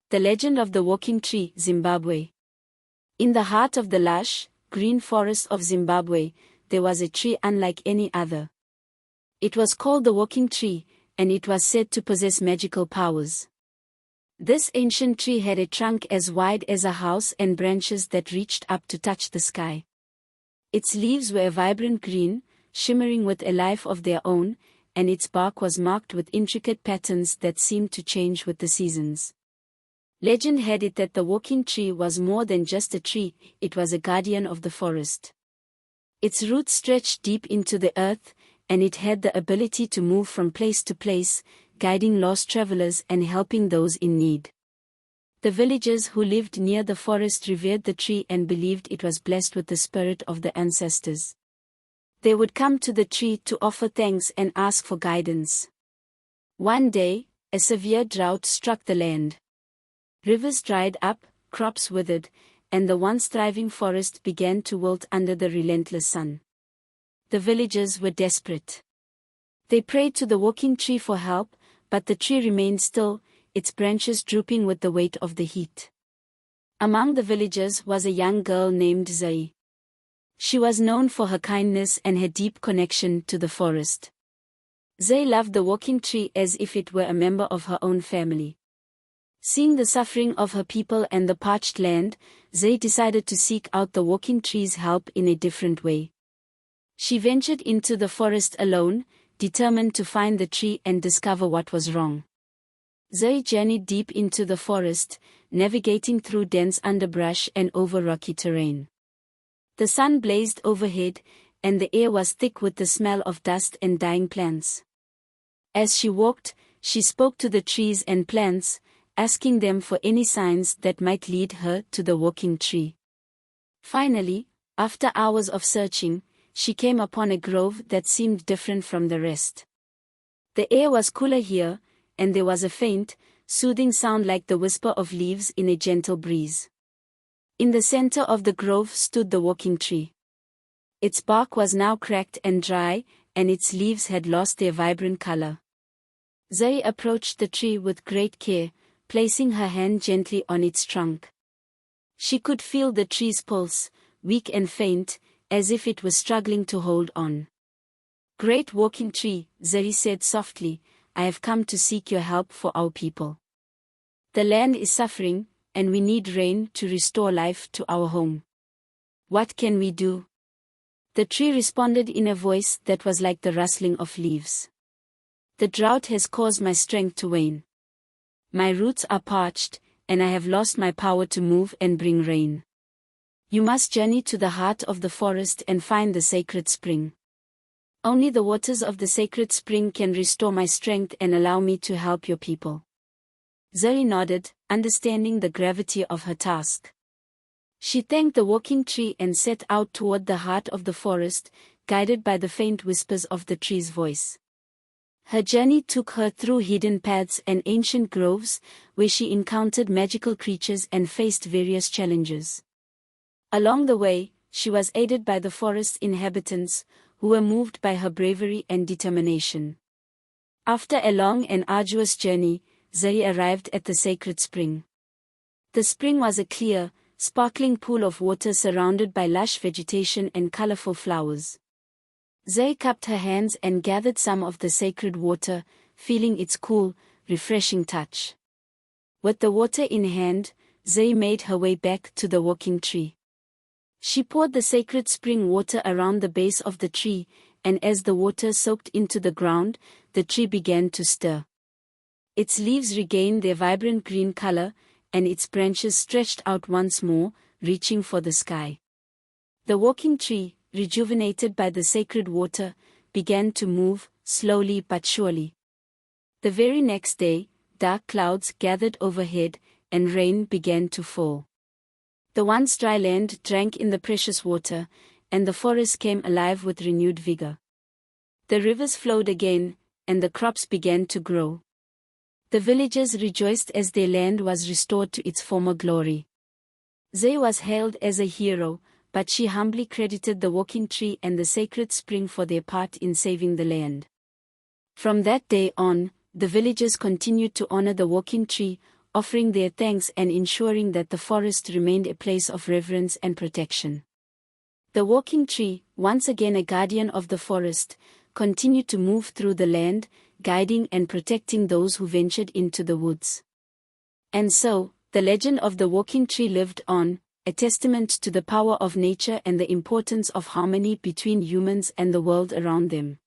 The legend of the walking tree, Zimbabwe. In the heart of the lush, green forest of Zimbabwe, there was a tree unlike any other. It was called the walking tree, and it was said to possess magical powers. This ancient tree had a trunk as wide as a house and branches that reached up to touch the sky. Its leaves were a vibrant green, shimmering with a life of their own, and its bark was marked with intricate patterns that seemed to change with the seasons. Legend had it that the walking tree was more than just a tree, it was a guardian of the forest. Its roots stretched deep into the earth, and it had the ability to move from place to place, guiding lost travelers and helping those in need. The villagers who lived near the forest revered the tree and believed it was blessed with the spirit of the ancestors. They would come to the tree to offer thanks and ask for guidance. One day, a severe drought struck the land. Rivers dried up, crops withered, and the once thriving forest began to wilt under the relentless sun. The villagers were desperate. They prayed to the walking tree for help, but the tree remained still, its branches drooping with the weight of the heat. Among the villagers was a young girl named Zuri. She was known for her kindness and her deep connection to the forest. Zuri loved the walking tree as if it were a member of her own family. Seeing the suffering of her people and the parched land, Zuri decided to seek out the walking tree's help in a different way. She ventured into the forest alone, determined to find the tree and discover what was wrong. Zuri journeyed deep into the forest, navigating through dense underbrush and over rocky terrain. The sun blazed overhead, and the air was thick with the smell of dust and dying plants. As she walked, she spoke to the trees and plants, asking them for any signs that might lead her to the walking tree. Finally, after hours of searching, she came upon a grove that seemed different from the rest. The air was cooler here, and there was a faint, soothing sound like the whisper of leaves in a gentle breeze. In the center of the grove stood the walking tree. Its bark was now cracked and dry, and its leaves had lost their vibrant color. Zuri approached the tree with great care, placing her hand gently on its trunk. She could feel the tree's pulse, weak and faint, as if it was struggling to hold on. "Great walking tree," Zuri said softly, "I have come to seek your help for our people. The land is suffering, and we need rain to restore life to our home. What can we do?" The tree responded in a voice that was like the rustling of leaves. "The drought has caused my strength to wane. My roots are parched, and I have lost my power to move and bring rain. You must journey to the heart of the forest and find the sacred spring. Only the waters of the sacred spring can restore my strength and allow me to help your people." Zuri nodded, understanding the gravity of her task. She thanked the walking tree and set out toward the heart of the forest, guided by the faint whispers of the tree's voice. Her journey took her through hidden paths and ancient groves, where she encountered magical creatures and faced various challenges. Along the way, she was aided by the forest's inhabitants, who were moved by her bravery and determination. After a long and arduous journey, Zuri arrived at the sacred spring. The spring was a clear, sparkling pool of water surrounded by lush vegetation and colorful flowers. Zuri cupped her hands and gathered some of the sacred water, feeling its cool, refreshing touch. With the water in hand, Zuri made her way back to the walking tree. She poured the sacred spring water around the base of the tree, and as the water soaked into the ground, the tree began to stir. Its leaves regained their vibrant green color, and its branches stretched out once more, reaching for the sky. The walking tree, rejuvenated by the sacred water, began to move, slowly but surely. The very next day, dark clouds gathered overhead, and rain began to fall. The once dry land drank in the precious water, and the forest came alive with renewed vigor. The rivers flowed again, and the crops began to grow. The villagers rejoiced as their land was restored to its former glory. Zuri was hailed as a hero, but she humbly credited the walking tree and the sacred spring for their part in saving the land. From that day on, the villagers continued to honor the walking tree, offering their thanks and ensuring that the forest remained a place of reverence and protection. The walking tree, once again a guardian of the forest, continued to move through the land, guiding and protecting those who ventured into the woods. And so, the legend of the walking tree lived on, a testament to the power of nature and the importance of harmony between humans and the world around them.